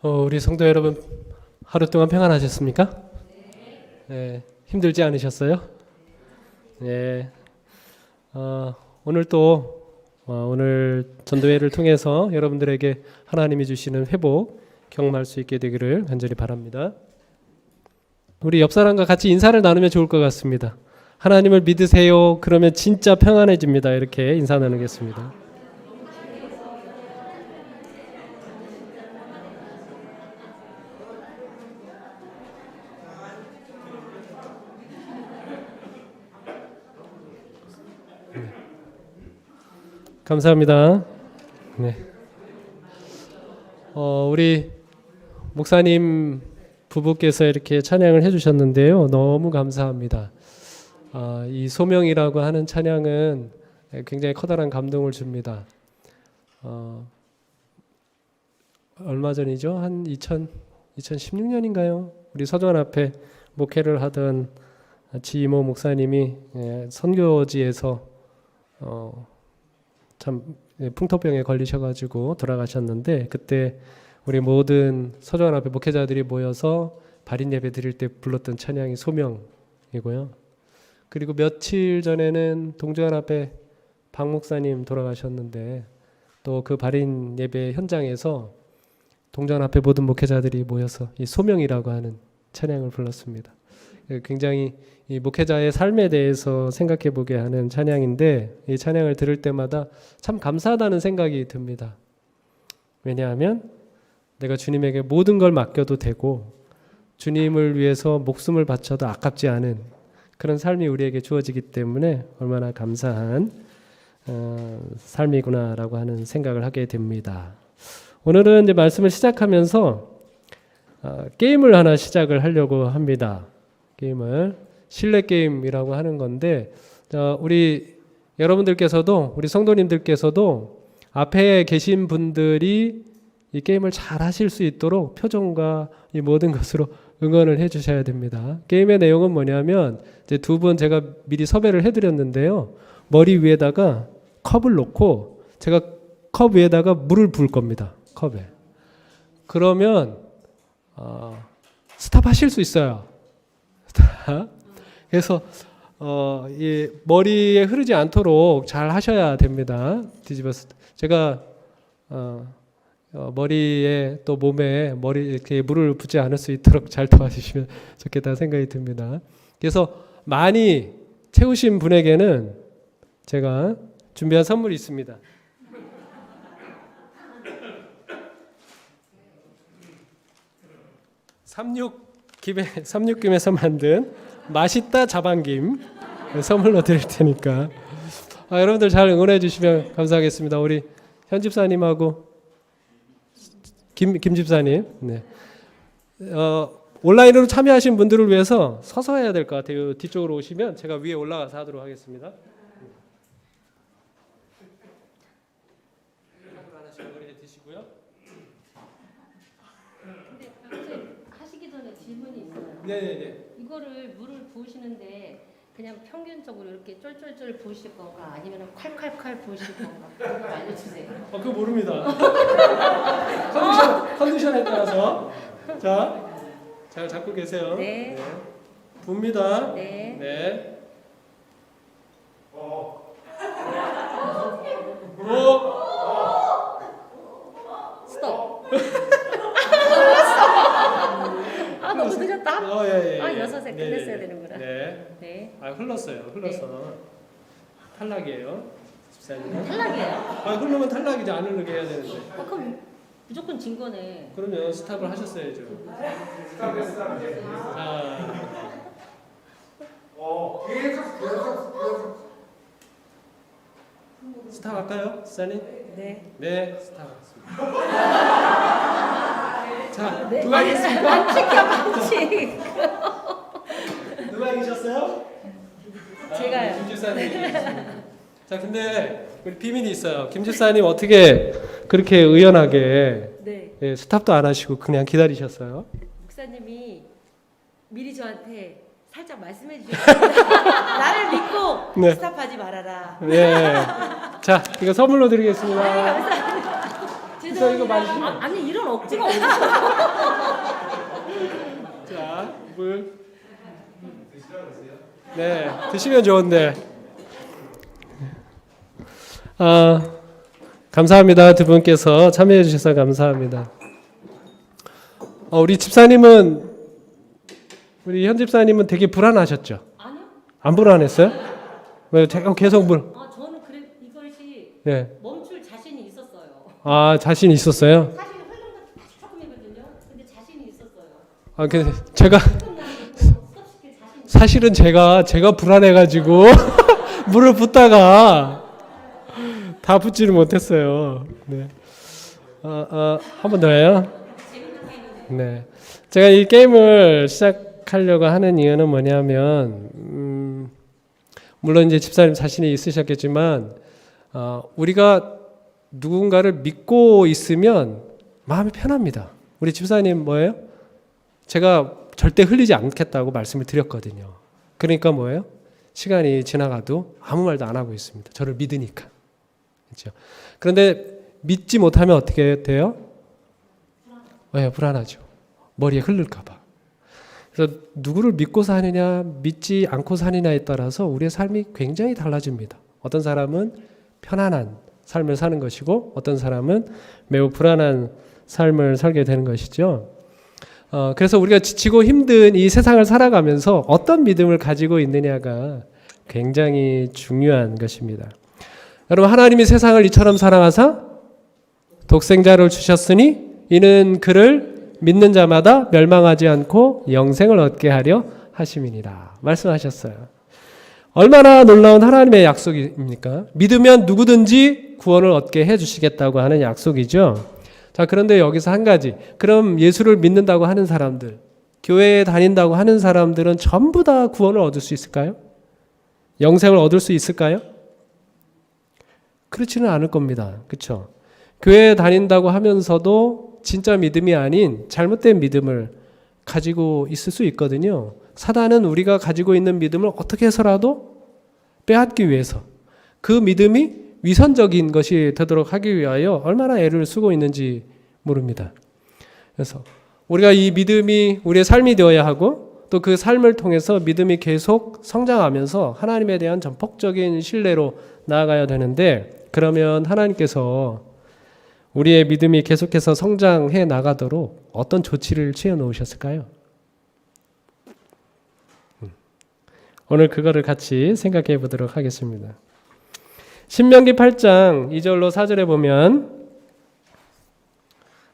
우리 성도 여러분, 하루 동안 평안하셨습니까? 네. 힘들지 않으셨어요? 네. 오늘 또 오늘 전도회를 통해서 여러분들에게 하나님이 주시는 회복 경험할 수 있게 되기를 간절히 바랍니다. 우리 옆 사람과 같이 인사를 나누면 좋을 것 같습니다. 하나님을 믿으세요. 그러면 진짜 평안해집니다. 이렇게 인사 나누겠습니다. 감사합니다. 네. 우리 목사님 부부께서 이렇게 찬양을 해주셨는데요. 너무 감사합니다. 이 소명이라고 하는 찬양은 굉장히 커다란 감동을 줍니다. 얼마 전이죠? 한 2016년인가요? 우리 서전 앞에 목회를 하던 지이모 목사님이 선교지에서 참 풍토병에 걸리셔가지고 돌아가셨는데, 그때 우리 모든 서전 앞에 목회자들이 모여서 발인 예배 드릴 때 불렀던 찬양이 소명이고요. 그리고 며칠 전에는 동주안 앞에 박 목사님 돌아가셨는데, 또 그 발인 예배 현장에서 동주안 앞에 모든 목회자들이 모여서 이 소명이라고 하는 찬양을 불렀습니다. 굉장히 이 목회자의 삶에 대해서 생각해 보게 하는 찬양인데, 이 찬양을 들을 때마다 참 감사하다는 생각이 듭니다. 왜냐하면 내가 주님에게 모든 걸 맡겨도 되고 주님을 위해서 목숨을 바쳐도 아깝지 않은 그런 삶이 우리에게 주어지기 때문에 얼마나 감사한 삶이구나라고 하는 생각을 하게 됩니다. 오늘은 이제 말씀을 시작하면서 게임을 하나 시작을 하려고 합니다. 게임을 실내 게임이라고 하는 건데, 우리 여러분들께서도, 우리 성도님들께서도 앞에 계신 분들이 이 게임을 잘 하실 수 있도록 표정과 이 모든 것으로 응원을 해 주셔야 됩니다. 게임의 내용은 뭐냐면, 이제 두 분 제가 미리 섭외를 해드렸는데요. 머리 위에다가 컵을 놓고 제가 컵 위에다가 물을 부을 겁니다. 컵에. 그러면 스탑하실 수 있어요. 그래서 이 머리에 흐르지 않도록 잘 하셔야 됩니다. 뒤집어서 제가 머리에 또 몸에 이렇게 물을 붓지 않을 수 있도록 잘 도와주시면 좋겠다 생각이 듭니다. 그래서 많이 채우신 분에게는 제가 준비한 선물이 있습니다. 삼육김에서 만든 맛있다 자반김 선물로 드릴 테니까 여러분들 잘 응원해 주시면 감사하겠습니다. 우리 현 집사님하고 김 집사님, 네. 온라인으로 참여하신 분들을 위해서 서서 해야 될 것 같아요. 뒤쪽으로 오시면 제가 위에 올라가서 하도록 하겠습니다. 하나씩 머리에 드시고요. 근데 선생님 하시기 전에 질문이 있어요. 네네네. 이거를 물을 부으시는데 그냥 평균적으로 이렇게 쫄쫄쫄 부으실 건가 아니면 콸콸콸 부으실 건가 그거 알려주세요. 그거 모릅니다. 컨디션에 따라서. 자, 잘 잡고 계세요. 네. 네. 붑니다. 네. 네. 스톱. 너무 늦었다. 예. 6에 끝냈어야 되는구나. 네. 네. 흘렀어요. 흘러서 탈락이에요. 집사님. 탈락이에요. 흐르면 탈락이죠. 안 흐르게 해야 되는데. 그럼 무조건 진 거네. 그러면 스탑을 하셨어야죠. 자. 스탑 할까요, 집사님? 네. 네, 스탑 하겠습니다. 자, 네. 누가 이겼습니까? 반칙이야, 반칙. 누가 이기셨어요? 제가요. 김 집사님이 이기셨습니다. 자, 근데 우리 비밀이 있어요. 김 집사님 어떻게 그렇게 의연하게 네. 스탑도 안 하시고 그냥 기다리셨어요? 목사님이 미리 저한테 살짝 말씀해 주셨어요. 나를 믿고 스탑하지 말아라. 네. 자, 이거 선물로 드리겠습니다. 감사합니다. 죄송합니다. 마시고. 아니 이런 억지가 어디 자, 물. 네, 드시면 좋은데. 감사합니다. 두 분께서 참여해 주셔서 감사합니다. 우리 집사님은, 우리 현 집사님은 되게 불안하셨죠? 아니요? 안 불안했어요? 왜 계속 저는 그래 이것이 네. 멈출 자신이 있었어요. 자신 있었어요? 사실 흘러가 다시 조금이거든요. 근데 자신이 있었어요. 근데 제가 수없이 자신. 사실은 제가 불안해가지고 물을 붓다가 다 붓지를 못했어요. 네. 한 번 더 해요. 네. 제가 이 게임을 시작하려고 하는 이유는 뭐냐면, 물론 이제 집사님 자신이 있으셨겠지만, 우리가 누군가를 믿고 있으면 마음이 편합니다. 우리 집사님 뭐예요? 제가 절대 흘리지 않겠다고 말씀을 드렸거든요. 그러니까 뭐예요? 시간이 지나가도 아무 말도 안 하고 있습니다. 저를 믿으니까. 그렇죠? 그런데 믿지 못하면 어떻게 돼요? 네, 불안하죠. 머리에 흐를까 봐. 그래서 누구를 믿고 사느냐 믿지 않고 사느냐에 따라서 우리의 삶이 굉장히 달라집니다. 어떤 사람은 편안한 삶을 사는 것이고 어떤 사람은 매우 불안한 삶을 살게 되는 것이죠. 그래서 우리가 지치고 힘든 이 세상을 살아가면서 어떤 믿음을 가지고 있느냐가 굉장히 중요한 것입니다. 여러분, 하나님이 세상을 이처럼 사랑하사 독생자를 주셨으니 이는 그를 믿는 자마다 멸망하지 않고 영생을 얻게 하려 하심이니라 말씀하셨어요. 얼마나 놀라운 하나님의 약속입니까? 믿으면 누구든지 구원을 얻게 해주시겠다고 하는 약속이죠. 자, 그런데 여기서 한 가지. 그럼 예수를 믿는다고 하는 사람들, 교회에 다닌다고 하는 사람들은 전부 다 구원을 얻을 수 있을까요? 영생을 얻을 수 있을까요? 그렇지는 않을 겁니다. 그렇죠? 교회에 다닌다고 하면서도 진짜 믿음이 아닌 잘못된 믿음을 가지고 있을 수 있거든요. 사단은 우리가 가지고 있는 믿음을 어떻게 해서라도 빼앗기 위해서 그 믿음이 위선적인 것이 되도록 하기 위하여 얼마나 애를 쓰고 있는지 모릅니다. 그래서 우리가 이 믿음이 우리의 삶이 되어야 하고 또 그 삶을 통해서 믿음이 계속 성장하면서 하나님에 대한 전폭적인 신뢰로 나아가야 되는데, 그러면 하나님께서 우리의 믿음이 계속해서 성장해 나가도록 어떤 조치를 취해 놓으셨을까요? 오늘 그거를 같이 생각해 보도록 하겠습니다. 신명기 8장 2절로 4절에 보면,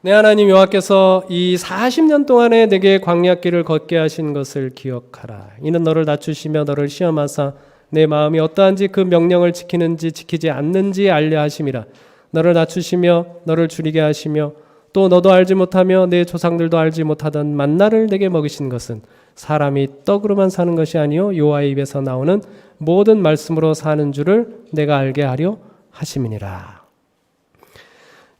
내 하나님 여호와께서 이 40년 동안에 내게 광야길을 걷게 하신 것을 기억하라. 이는 너를 낮추시며 너를 시험하사 내 마음이 어떠한지 그 명령을 지키는지 지키지 않는지 알려 하심이라. 너를 낮추시며 너를 줄이게 하시며 또 너도 알지 못하며 내 조상들도 알지 못하던 만나를 내게 먹이신 것은 사람이 떡으로만 사는 것이 아니요 여호와의 입에서 나오는 모든 말씀으로 사는 줄을 내가 알게 하려 하심이니라.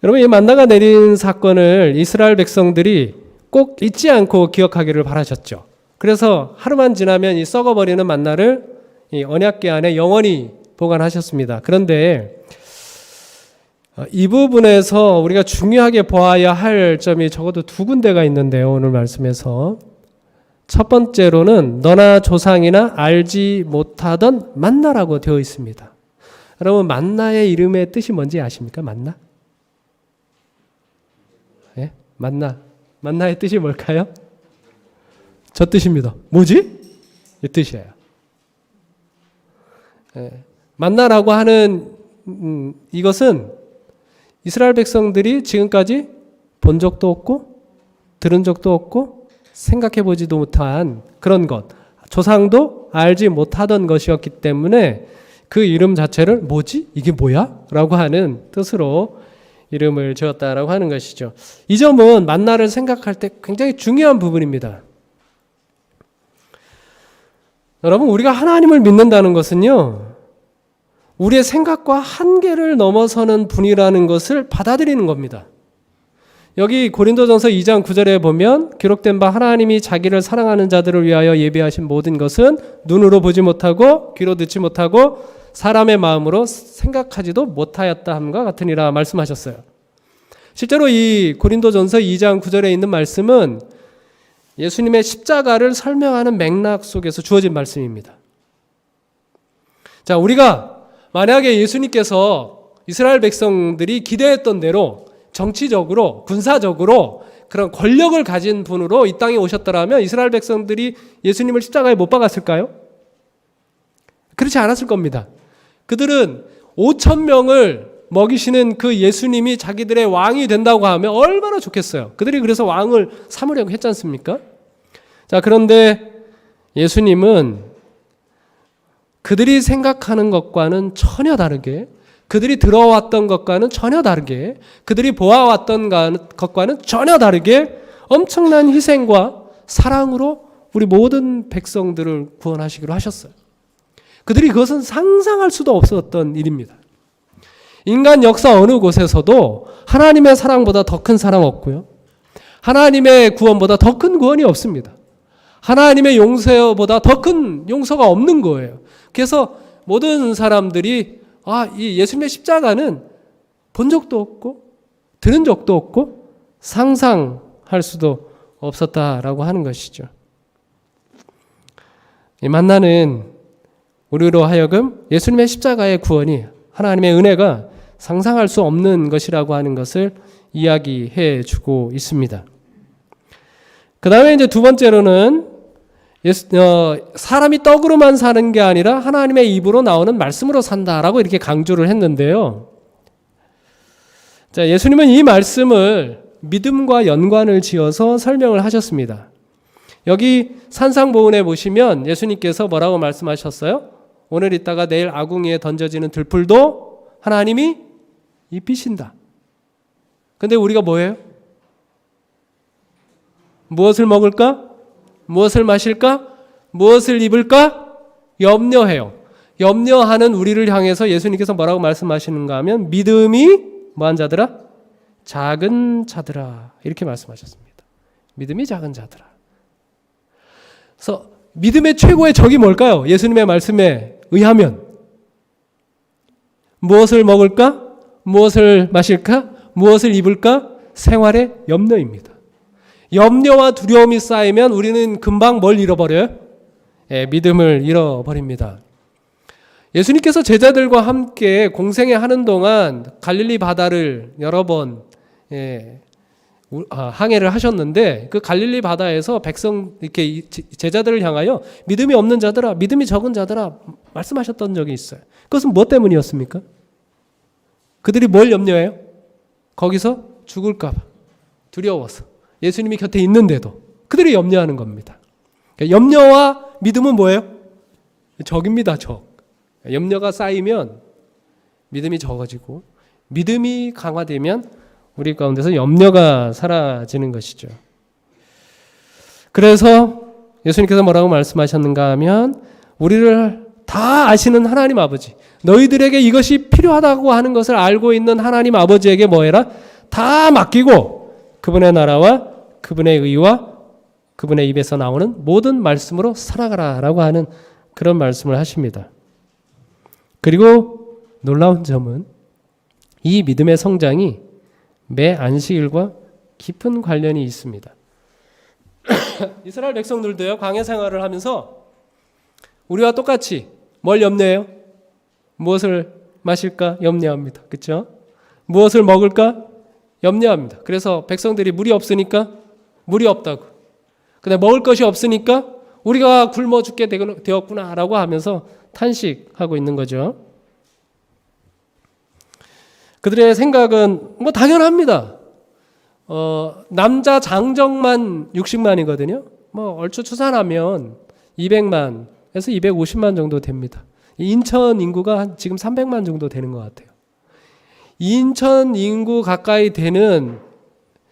여러분, 이 만나가 내린 사건을 이스라엘 백성들이 꼭 잊지 않고 기억하기를 바라셨죠. 그래서 하루만 지나면 이 썩어버리는 만나를 이 언약궤 안에 영원히 보관하셨습니다. 그런데 이 부분에서 우리가 중요하게 보아야 할 점이 적어도 두 군데가 있는데요. 오늘 말씀에서 첫 번째로는 너나 조상이나 알지 못하던 만나라고 되어 있습니다. 여러분, 만나의 이름의 뜻이 뭔지 아십니까? 만나? 예? 만나의 뜻이 뭘까요? 저 뜻입니다. 뭐지? 이 뜻이에요. 예. 만나라고 하는 이것은 이스라엘 백성들이 지금까지 본 적도 없고 들은 적도 없고 생각해 보지도 못한 그런 것, 조상도 알지 못하던 것이었기 때문에 그 이름 자체를 뭐지? 이게 뭐야? 라고 하는 뜻으로 이름을 지었다라고 하는 것이죠. 이 점은 만나를 생각할 때 굉장히 중요한 부분입니다. 여러분, 우리가 하나님을 믿는다는 것은요, 우리의 생각과 한계를 넘어서는 분이라는 것을 받아들이는 겁니다. 여기 고린도전서 2장 9절에 보면 기록된 바 하나님이 자기를 사랑하는 자들을 위하여 예비하신 모든 것은 눈으로 보지 못하고 귀로 듣지 못하고 사람의 마음으로 생각하지도 못하였다 함과 같으니라 말씀하셨어요. 실제로 이 고린도전서 2장 9절에 있는 말씀은 예수님의 십자가를 설명하는 맥락 속에서 주어진 말씀입니다. 자, 우리가 만약에 예수님께서 이스라엘 백성들이 기대했던 대로 정치적으로, 군사적으로 그런 권력을 가진 분으로 이 땅에 오셨더라면 이스라엘 백성들이 예수님을 십자가에 못 박았을까요? 그렇지 않았을 겁니다. 그들은 5천 명을 먹이시는 그 예수님이 자기들의 왕이 된다고 하면 얼마나 좋겠어요. 그들이 그래서 왕을 삼으려고 했지 않습니까? 자, 그런데 예수님은 그들이 생각하는 것과는 전혀 다르게, 그들이 들어왔던 것과는 전혀 다르게, 그들이 보아왔던 것과는 전혀 다르게 엄청난 희생과 사랑으로 우리 모든 백성들을 구원하시기로 하셨어요. 그들이 그것은 상상할 수도 없었던 일입니다. 인간 역사 어느 곳에서도 하나님의 사랑보다 더 큰 사랑 없고요. 하나님의 구원보다 더 큰 구원이 없습니다. 하나님의 용서보다 더 큰 용서가 없는 거예요. 그래서 모든 사람들이 이 예수님의 십자가는 본 적도 없고 들은 적도 없고 상상할 수도 없었다라고 하는 것이죠. 이 만나는 우리로 하여금 예수님의 십자가의 구원이, 하나님의 은혜가 상상할 수 없는 것이라고 하는 것을 이야기해 주고 있습니다. 그 다음에 이제 두 번째로는 사람이 떡으로만 사는 게 아니라 하나님의 입으로 나오는 말씀으로 산다라고 이렇게 강조를 했는데요. 자, 예수님은 이 말씀을 믿음과 연관을 지어서 설명을 하셨습니다. 여기 산상보훈에 보시면 예수님께서 뭐라고 말씀하셨어요? 오늘 있다가 내일 아궁이에 던져지는 들풀도 하나님이 입히신다. 근데 우리가 뭐예요? 무엇을 먹을까? 무엇을 마실까? 무엇을 입을까? 염려해요. 염려하는 우리를 향해서 예수님께서 뭐라고 말씀하시는가 하면 믿음이 뭐한 자들아? 작은 자들아. 이렇게 말씀하셨습니다. 믿음이 작은 자들아. 그래서 믿음의 최고의 적이 뭘까요? 예수님의 말씀에 의하면 무엇을 먹을까? 무엇을 마실까? 무엇을 입을까? 생활의 염려입니다. 염려와 두려움이 쌓이면 우리는 금방 뭘 잃어버려요? 믿음을 잃어버립니다. 예수님께서 제자들과 함께 공생애 하는 동안 갈릴리 바다를 여러 번 항해를 하셨는데 그 갈릴리 바다에서 이렇게 제자들을 향하여 믿음이 없는 자들아, 믿음이 적은 자들아 말씀하셨던 적이 있어요. 그것은 무엇 때문이었습니까? 그들이 뭘 염려해요? 거기서 죽을까 봐 두려워서 예수님이 곁에 있는데도 그들이 염려하는 겁니다. 염려와 믿음은 뭐예요? 적입니다. 적. 염려가 쌓이면 믿음이 적어지고 믿음이 강화되면 우리 가운데서 염려가 사라지는 것이죠. 그래서 예수님께서 뭐라고 말씀하셨는가 하면 우리를 다 아시는 하나님 아버지, 너희들에게 이것이 필요하다고 하는 것을 알고 있는 하나님 아버지에게 뭐 해라? 다 맡기고 그분의 나라와 그분의 의와 그분의 입에서 나오는 모든 말씀으로 살아가라라고 하는 그런 말씀을 하십니다. 그리고 놀라운 점은 이 믿음의 성장이 매 안식일과 깊은 관련이 있습니다. 이스라엘 백성들도요, 광야 생활을 하면서 우리와 똑같이 뭘 염려해요? 무엇을 마실까? 염려합니다. 그렇죠? 무엇을 먹을까? 염려합니다. 그래서 백성들이 물이 없으니까 물이 없다고. 근데 먹을 것이 없으니까 우리가 굶어 죽게 되었구나라고 하면서 탄식하고 있는 거죠. 그들의 생각은 뭐 당연합니다. 남자 장정만 60만이거든요. 뭐 얼추 추산하면 200만에서 250만 정도 됩니다. 인천 인구가 지금 300만 정도 되는 것 같아요. 인천 인구 가까이 되는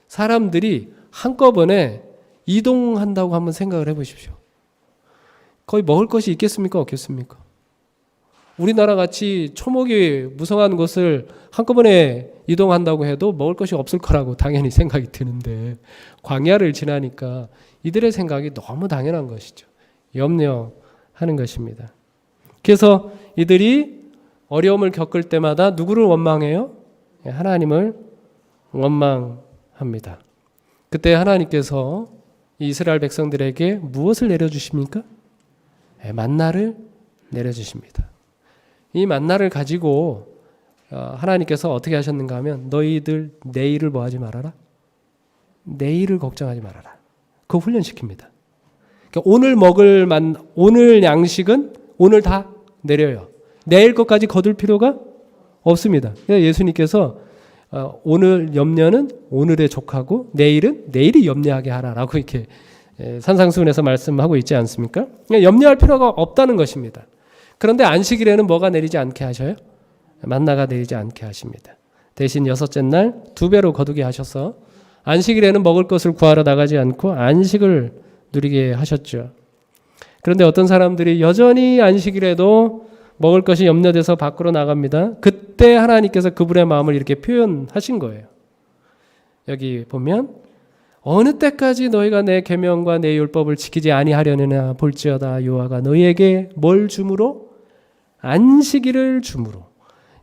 사람들이 한꺼번에 이동한다고 한번 생각을 해보십시오. 거의 먹을 것이 있겠습니까? 없겠습니까? 우리나라 같이 초목이 무성한 곳을 한꺼번에 이동한다고 해도 먹을 것이 없을 거라고 당연히 생각이 드는데 광야를 지나니까 이들의 생각이 너무 당연한 것이죠. 염려하는 것입니다. 그래서 이들이 어려움을 겪을 때마다 누구를 원망해요? 하나님을 원망합니다. 그때 하나님께서 이스라엘 백성들에게 무엇을 내려주십니까? 만나를 내려주십니다. 이 만나를 가지고 하나님께서 어떻게 하셨는가 하면 너희들 내일을 뭐 하지 말아라? 내일을 걱정하지 말아라. 그거 훈련시킵니다. 그러니까 오늘 양식은 오늘 다 내려요. 내일 것까지 거둘 필요가 없습니다. 그러니까 예수님께서 오늘 염려는 오늘에 족하고 내일은 내일이 염려하게 하라라고 이렇게 산상수훈에서 말씀하고 있지 않습니까? 그러니까 염려할 필요가 없다는 것입니다. 그런데 안식일에는 뭐가 내리지 않게 하셔요? 만나가 내리지 않게 하십니다. 대신 여섯째 날 2배로 거두게 하셔서 안식일에는 먹을 것을 구하러 나가지 않고 안식을 누리게 하셨죠. 그런데 어떤 사람들이 여전히 안식일에도 먹을 것이 염려돼서 밖으로 나갑니다. 그때 하나님께서 그분의 마음을 이렇게 표현하신 거예요. 여기 보면 어느 때까지 너희가 내 계명과 내 율법을 지키지 아니하려느냐 볼지어다 여호와가 너희에게 뭘 주므로? 안식일을 주므로.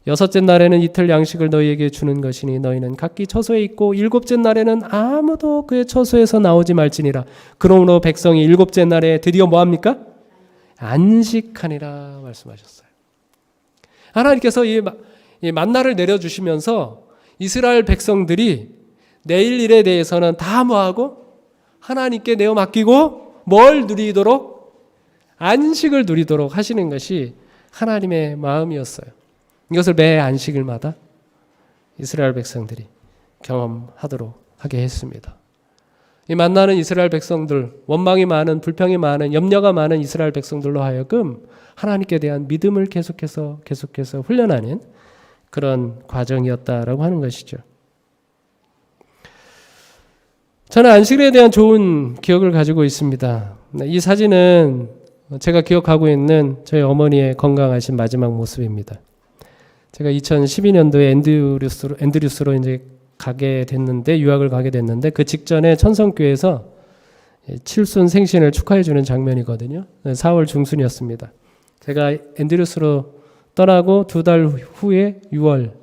여섯째 날에는 이틀 양식을 너희에게 주는 것이니 너희는 각기 처소에 있고 일곱째 날에는 아무도 그의 처소에서 나오지 말지니라. 그러므로 백성이 일곱째 날에 드디어 뭐합니까? 안식하니라 말씀하셨어요. 하나님께서 이 만나를 내려주시면서 이스라엘 백성들이 내일 일에 대해서는 다 뭐하고 하나님께 내어 맡기고 뭘 누리도록? 안식을 누리도록 하시는 것이 하나님의 마음이었어요. 이것을 매 안식일마다 이스라엘 백성들이 경험하도록 하게 했습니다. 이 만나는 이스라엘 백성들, 원망이 많은, 불평이 많은, 염려가 많은 이스라엘 백성들로 하여금 하나님께 대한 믿음을 계속해서 훈련하는 그런 과정이었다라고 하는 것이죠. 저는 안식일에 대한 좋은 기억을 가지고 있습니다. 이 사진은 제가 기억하고 있는 저희 어머니의 건강하신 마지막 모습입니다. 제가 2012년도에 앤드류스로 이제 가게 됐는데, 유학을 가게 됐는데, 그 직전에 천성교회에서 칠순 생신을 축하해 주는 장면이거든요. 4월 중순이었습니다. 제가 앤드류스로 떠나고 2달 후에 6월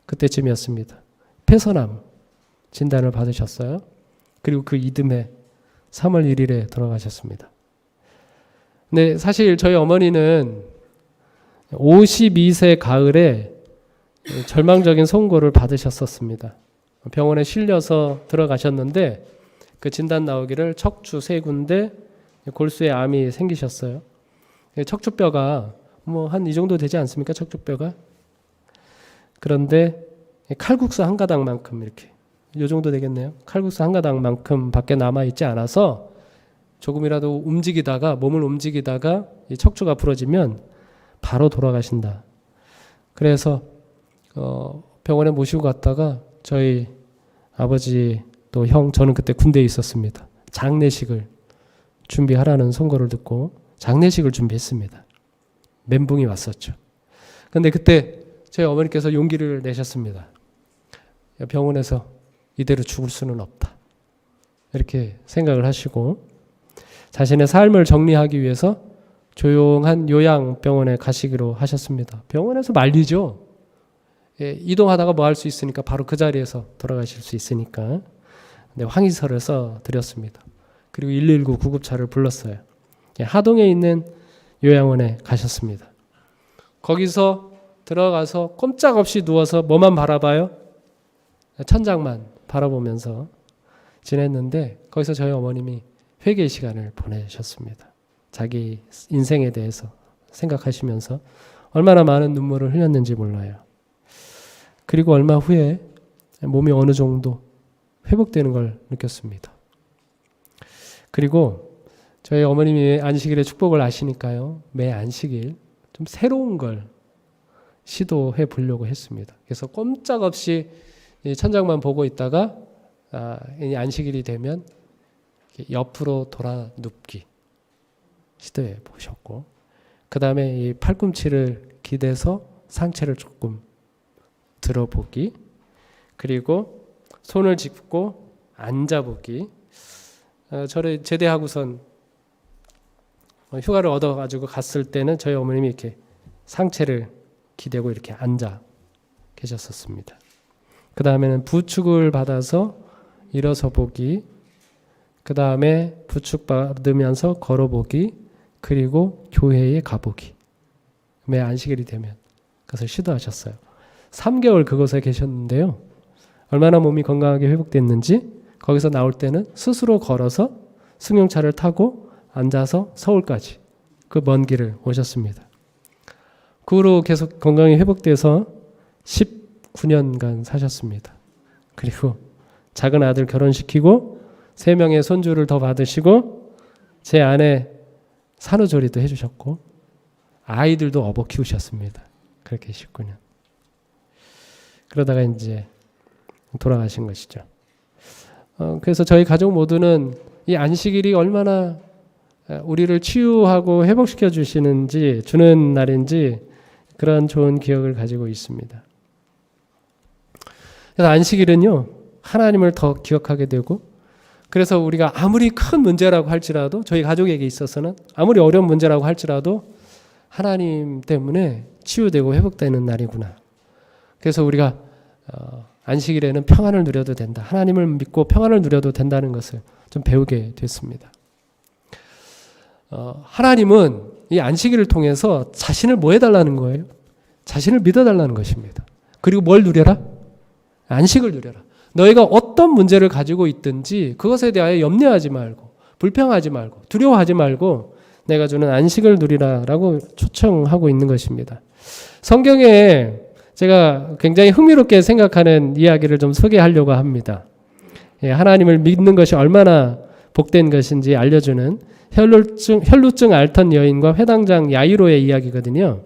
그때쯤이었습니다. 폐선암 진단을 받으셨어요. 그리고 그 이듬해 3월 1일에 돌아가셨습니다. 근데 사실 저희 어머니는 52세 가을에 절망적인 선고를 받으셨었습니다. 병원에 실려서 들어가셨는데 그 진단 나오기를 척추 3군데 골수에 암이 생기셨어요. 척추뼈가 뭐 한 이 정도 되지 않습니까? 척추뼈가. 그런데 칼국수 한 가닥만큼 이렇게 이 정도 되겠네요. 칼국수 한 가닥만큼 밖에 남아 있지 않아서 조금이라도 몸을 움직이다가 이 척추가 부러지면 바로 돌아가신다. 그래서 병원에 모시고 갔다가 저희 아버지 또 형, 저는 그때 군대에 있었습니다. 장례식을 준비하라는 선고를 듣고 장례식을 준비했습니다. 멘붕이 왔었죠. 그런데 그때 저희 어머니께서 용기를 내셨습니다. 병원에서 이대로 죽을 수는 없다. 이렇게 생각을 하시고 자신의 삶을 정리하기 위해서 조용한 요양병원에 가시기로 하셨습니다. 병원에서 말리죠. 이동하다가 뭐 할 수 있으니까 바로 그 자리에서 돌아가실 수 있으니까. 근데 항의서를 써 드렸습니다. 그리고 119 구급차를 불렀어요. 하동에 있는 요양원에 가셨습니다. 거기서 들어가서 꼼짝없이 누워서 뭐만 바라봐요? 천장만 바라보면서 지냈는데 거기서 저희 어머님이 회개 시간을 보내셨습니다. 자기 인생에 대해서 생각하시면서 얼마나 많은 눈물을 흘렸는지 몰라요. 그리고 얼마 후에 몸이 어느 정도 회복되는 걸 느꼈습니다. 그리고 저희 어머님이 안식일의 축복을 아시니까요. 매 안식일 좀 새로운 걸 시도해 보려고 했습니다. 그래서 꼼짝없이 천장만 보고 있다가 안식일이 되면 옆으로 돌아 눕기 시도해 보셨고, 그 다음에 이 팔꿈치를 기대서 상체를 조금 들어보기, 그리고 손을 짚고 앉아보기. 저를 제대하고선 휴가를 얻어가지고 갔을 때는 저희 어머님이 이렇게 상체를 기대고 이렇게 앉아 계셨었습니다. 그 다음에는 부축을 받아서 일어서 보기, 그 다음에 부축받으면서 걸어보기, 그리고 교회에 가보기. 매 안식일이 되면 그것을 시도하셨어요. 3개월 그곳에 계셨는데요. 얼마나 몸이 건강하게 회복됐는지 거기서 나올 때는 스스로 걸어서 승용차를 타고 앉아서 서울까지 그 먼 길을 오셨습니다. 그 후로 계속 건강이 회복돼서 19년간 사셨습니다. 그리고 작은 아들 결혼시키고 3명의 손주를 더 받으시고 제 아내 산후조리도 해주셨고 아이들도 업어 키우셨습니다. 그렇게 19년. 그러다가 이제 돌아가신 것이죠. 그래서 저희 가족 모두는 이 안식일이 얼마나 우리를 치유하고 회복시켜 주는 날인지 그런 좋은 기억을 가지고 있습니다. 그래서 안식일은요, 하나님을 더 기억하게 되고, 그래서 우리가 아무리 큰 문제라고 할지라도, 저희 가족에게 있어서는 아무리 어려운 문제라고 할지라도 하나님 때문에 치유되고 회복되는 날이구나. 그래서 우리가 안식일에는 평안을 누려도 된다. 하나님을 믿고 평안을 누려도 된다는 것을 좀 배우게 됐습니다. 하나님은 이 안식일을 통해서 자신을 뭐 해달라는 거예요? 자신을 믿어달라는 것입니다. 그리고 뭘 누려라? 안식을 누려라. 너희가 어떤 문제를 가지고 있든지 그것에 대하여 염려하지 말고 불평하지 말고 두려워하지 말고 내가 주는 안식을 누리라라고 초청하고 있는 것입니다. 성경에 제가 굉장히 흥미롭게 생각하는 이야기를 좀 소개하려고 합니다. 하나님을 믿는 것이 얼마나 복된 것인지 알려주는 혈루증 앓던 여인과 회당장 야이로의 이야기거든요.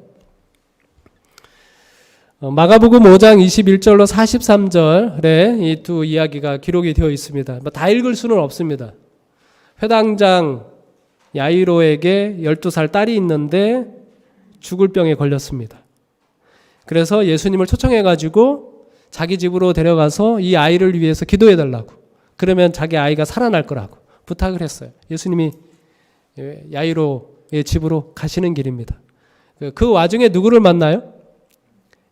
마가복음 5장 21절로 43절에 이 두 이야기가 기록이 되어 있습니다. 다 읽을 수는 없습니다. 회당장 야이로에게 12살 딸이 있는데 죽을 병에 걸렸습니다. 그래서 예수님을 초청해가지고 자기 집으로 데려가서 이 아이를 위해서 기도해달라고, 그러면 자기 아이가 살아날 거라고 부탁을 했어요. 예수님이 야이로의 집으로 가시는 길입니다. 그 와중에 누구를 만나요?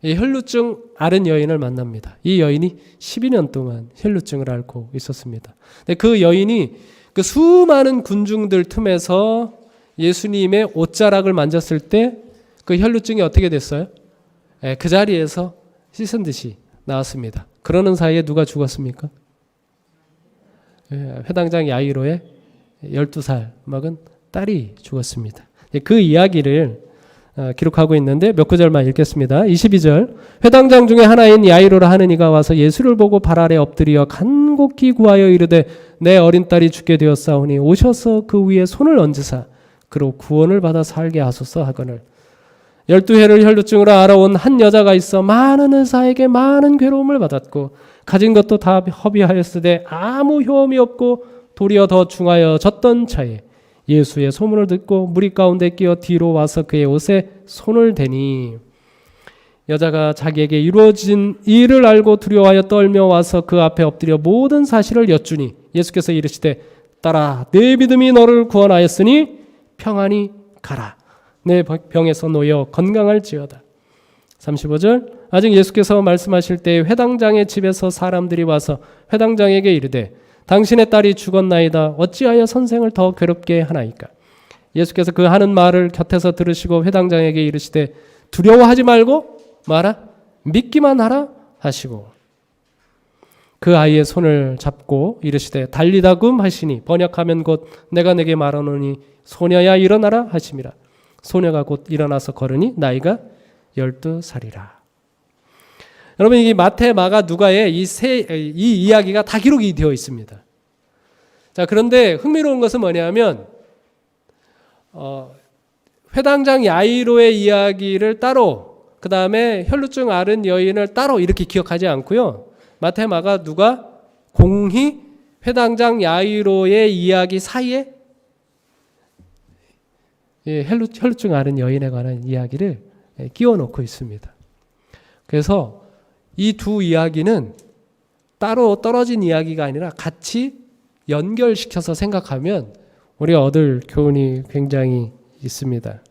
이 혈루증 앓은 여인을 만납니다. 이 여인이 12년 동안 혈루증을 앓고 있었습니다. 그 여인이 그 수많은 군중들 틈에서 예수님의 옷자락을 만졌을 때 그 혈루증이 어떻게 됐어요? 그 자리에서 씻은 듯이 나왔습니다. 그러는 사이에 누가 죽었습니까? 회당장 야이로의 12살 먹은 딸이 죽었습니다. 그 이야기를 기록하고 있는데 몇 구절만 읽겠습니다. 22절. 회당장 중에 하나인 야이로라 하는 이가 와서 예수를 보고 발 아래 엎드려 간곡히 구하여 이르되 내 어린 딸이 죽게 되었사오니 오셔서 그 위에 손을 얹으사 그로 구원을 받아 살게 하소서 하거늘 12해를 혈루증으로 알아온 한 여자가 있어 많은 의사에게 많은 괴로움을 받았고 가진 것도 다 허비하였으되 아무 효험이 없고 도리어 더 중하여 졌던 차에 예수의 소문을 듣고 무리 가운데 끼어 뒤로 와서 그의 옷에 손을 대니 여자가 자기에게 이루어진 일을 알고 두려워하여 떨며 와서 그 앞에 엎드려 모든 사실을 여쭈니 예수께서 이르시되 딸아 내 믿음이 너를 구원하였으니 평안히 가라. 내 병에서 놓여 건강할지어다. 35절. 아직 예수께서 말씀하실 때 회당장의 집에서 사람들이 와서 회당장에게 이르되 당신의 딸이 죽었나이다. 어찌하여 선생을 더 괴롭게 하나이까? 예수께서 그 하는 말을 곁에서 들으시고 회당장에게 이르시되 두려워하지 말고 마라. 믿기만 하라 하시고 그 아이의 손을 잡고 이르시되 달리다금 하시니 번역하면 곧 내가 내게 말하노니 소녀야 일어나라 하심이라. 소녀가 곧 일어나서 걸으니 나이가 12살이라. 여러분 이 마태, 마가, 누가의 이 이야기가 다 기록이 되어 있습니다. 자, 그런데 흥미로운 것은 뭐냐면 회당장 야이로의 이야기를 따로 그 다음에 혈루증 앓은 여인을 따로 이렇게 기억하지 않고요. 마태, 마가, 누가 공히 회당장 야이로의 이야기 사이에 혈루증 앓은 여인에 관한 이야기를 끼워 놓고 있습니다. 그래서 이 두 이야기는 따로 떨어진 이야기가 아니라 같이 연결시켜서 생각하면 우리가 얻을 교훈이 굉장히 있습니다.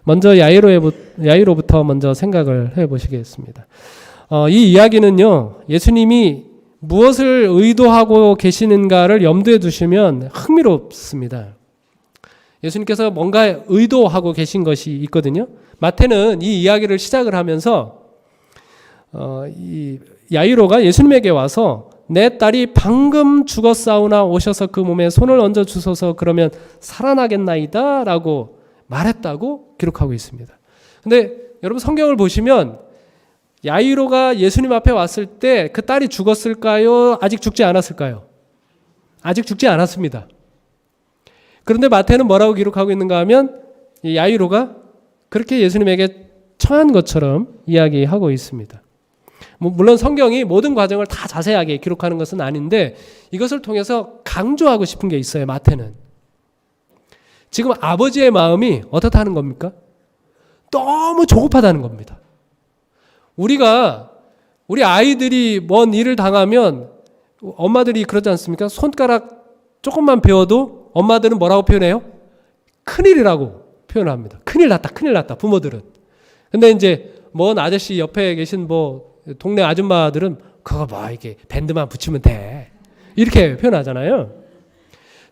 먼저 야이로부터 먼저 생각을 해보시겠습니다. 이 이야기는요, 예수님이 무엇을 의도하고 계시는가를 염두에 두시면 흥미롭습니다. 예수님께서 뭔가 의도하고 계신 것이 있거든요. 마태는 이 이야기를 시작을 하면서 이 야이로가 예수님에게 와서 내 딸이 방금 죽었사오나 오셔서 그 몸에 손을 얹어 주소서 그러면 살아나겠나이다 라고 말했다고 기록하고 있습니다. 근데 여러분 성경을 보시면 야이로가 예수님 앞에 왔을 때 그 딸이 죽었을까요? 아직 죽지 않았을까요? 아직 죽지 않았습니다. 그런데 마태는 뭐라고 기록하고 있는가 하면 이 야이로가 그렇게 예수님에게 청한 것처럼 이야기하고 있습니다. 물론 성경이 모든 과정을 다 자세하게 기록하는 것은 아닌데 이것을 통해서 강조하고 싶은 게 있어요. 마태는. 지금 아버지의 마음이 어떻다는 겁니까? 너무 조급하다는 겁니다. 우리 아이들이 뭔 일을 당하면 엄마들이 그러지 않습니까? 손가락 조금만 베어도 엄마들은 뭐라고 표현해요? 큰일이라고 표현합니다. 큰일 났다. 부모들은. 근데 이제 먼 아저씨 옆에 계신 동네 아줌마들은 그거 이게 밴드만 붙이면 돼. 이렇게 표현하잖아요.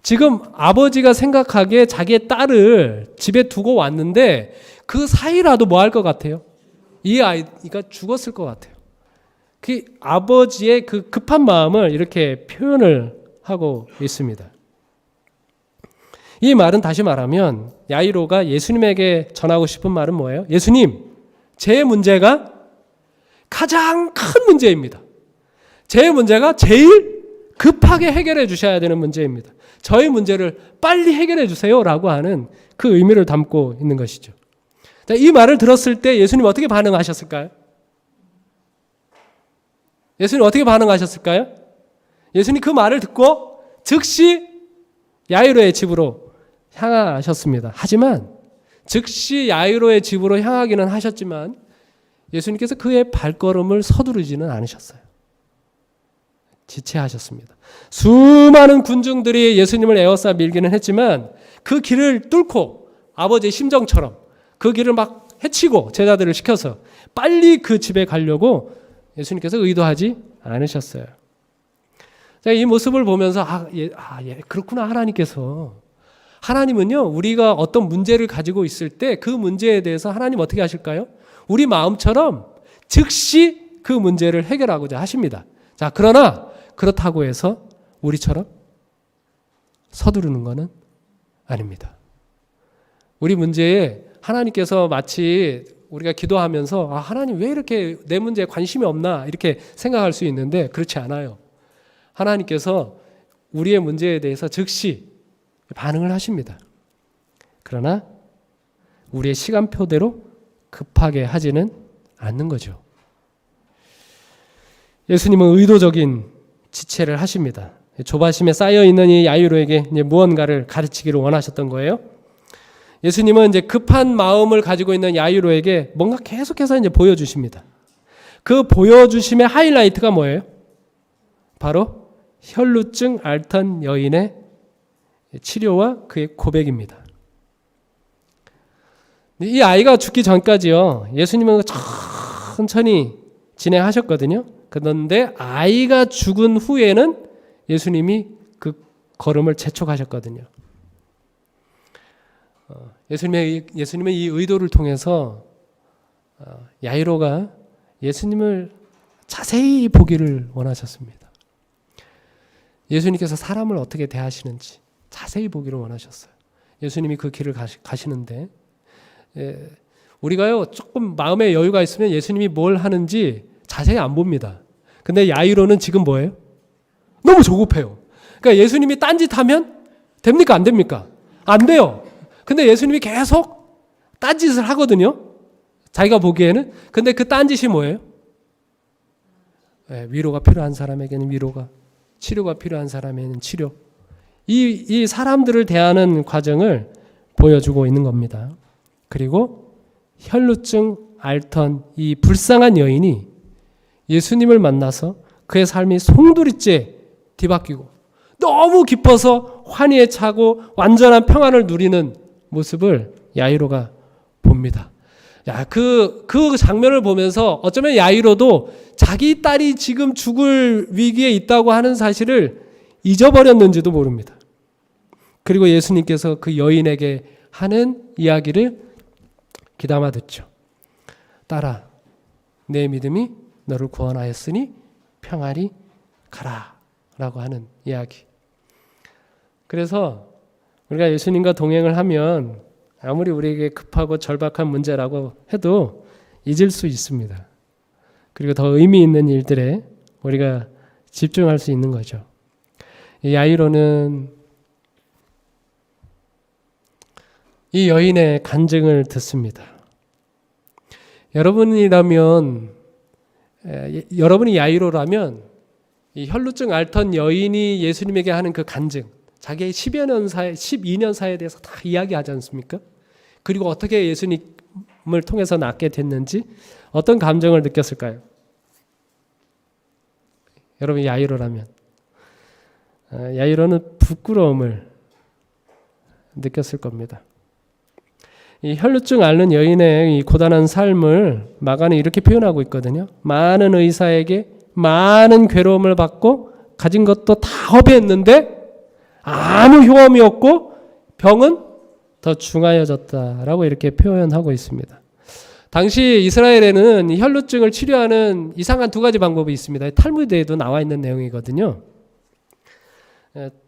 지금 아버지가 생각하기에 자기의 딸을 집에 두고 왔는데 그 사이라도 뭐 할 것 같아요? 이 아이가 죽었을 것 같아요. 그 아버지의 그 급한 마음을 이렇게 표현을 하고 있습니다. 이 말은 다시 말하면 야이로가 예수님에게 전하고 싶은 말은 뭐예요? 예수님, 제 문제가 가장 큰 문제입니다. 제 문제가 제일 급하게 해결해 주셔야 되는 문제입니다. 저의 문제를 빨리 해결해 주세요 라고 하는 그 의미를 담고 있는 것이죠. 이 말을 들었을 때 예수님 어떻게 반응하셨을까요? 예수님 어떻게 반응하셨을까요? 예수님 그 말을 듣고 즉시 야이로의 집으로 향하셨습니다. 하지만 즉시 야이로의 집으로 향하기는 하셨지만 예수님께서 그의 발걸음을 서두르지는 않으셨어요. 지체하셨습니다. 수많은 군중들이 예수님을 에워싸 밀기는 했지만 그 길을 뚫고 아버지의 심정처럼 그 길을 막 해치고 제자들을 시켜서 빨리 그 집에 가려고 예수님께서 의도하지 않으셨어요. 이 모습을 보면서 그렇구나. 하나님은요 우리가 어떤 문제를 가지고 있을 때 그 문제에 대해서 하나님 어떻게 하실까요? 우리 마음처럼 즉시 그 문제를 해결하고자 하십니다. 자, 그러나 그렇다고 해서 우리처럼 서두르는 것은 아닙니다. 우리 문제에 하나님께서 마치 우리가 기도하면서 하나님 왜 이렇게 내 문제에 관심이 없나 이렇게 생각할 수 있는데 그렇지 않아요. 하나님께서 우리의 문제에 대해서 즉시 반응을 하십니다. 그러나 우리의 시간표대로 급하게 하지는 않는 거죠. 예수님은 의도적인 지체를 하십니다. 조바심에 쌓여있는 이 야이로에게 무언가를 가르치기를 원하셨던 거예요. 예수님은 이제 급한 마음을 가지고 있는 야이로에게 뭔가 계속해서 이제 보여주십니다. 그 보여주심의 하이라이트가 뭐예요? 바로 혈루증 앓던 여인의 치료와 그의 고백입니다. 이 아이가 죽기 전까지요, 예수님은 천천히 진행하셨거든요. 그런데 아이가 죽은 후에는 예수님이 그 걸음을 재촉하셨거든요. 예수님의 이 의도를 통해서 야이로가 예수님을 자세히 보기를 원하셨습니다. 예수님께서 사람을 어떻게 대하시는지 자세히 보기를 원하셨어요. 예수님이 그 길을 가시는데 우리가요 조금 마음의 여유가 있으면 예수님이 뭘 하는지 자세히 안 봅니다. 근데 야이로는 지금 뭐예요? 너무 조급해요. 그러니까 예수님이 딴짓하면 됩니까? 안 됩니까? 안 돼요. 근데 예수님이 계속 딴짓을 하거든요. 자기가 보기에는. 근데 그 딴짓이 뭐예요? 위로가 필요한 사람에게는 위로가, 치료가 필요한 사람에게는 치료. 이 사람들을 대하는 과정을 보여주고 있는 겁니다. 그리고 혈루증 앓던 이 불쌍한 여인이 예수님을 만나서 그의 삶이 송두리째 뒤바뀌고 너무 깊어서 환희에 차고 완전한 평안을 누리는 모습을 야이로가 봅니다. 야, 그 장면을 보면서 어쩌면 야이로도 자기 딸이 지금 죽을 위기에 있다고 하는 사실을 잊어버렸는지도 모릅니다. 그리고 예수님께서 그 여인에게 하는 이야기를 귀담아 듣죠. 딸아, 내 믿음이 너를 구원하였으니 평안히 가라 라고 하는 이야기. 그래서 우리가 예수님과 동행을 하면 아무리 우리에게 급하고 절박한 문제라고 해도 잊을 수 있습니다. 그리고 더 의미 있는 일들에 우리가 집중할 수 있는 거죠. 이 야이로는 이 여인의 간증을 듣습니다. 여러분이 야이로라면 이 혈루증 앓던 여인이 예수님에게 하는 그 간증, 자기의 12년 사에 대해서 다 이야기하지 않습니까? 그리고 어떻게 예수님을 통해서 낫게 됐는지 어떤 감정을 느꼈을까요? 여러분 야이로라면 야이로는 부끄러움을 느꼈을 겁니다. 이 혈루증 앓는 여인의 이 고단한 삶을 마가는 이렇게 표현하고 있거든요. 많은 의사에게 많은 괴로움을 받고 가진 것도 다 허비했는데 아무 효험이 없고 병은 더 중하여졌다라고 이렇게 표현하고 있습니다. 당시 이스라엘에는 이 혈루증을 치료하는 이상한 두 가지 방법이 있습니다. 탈무드에도 나와 있는 내용이거든요.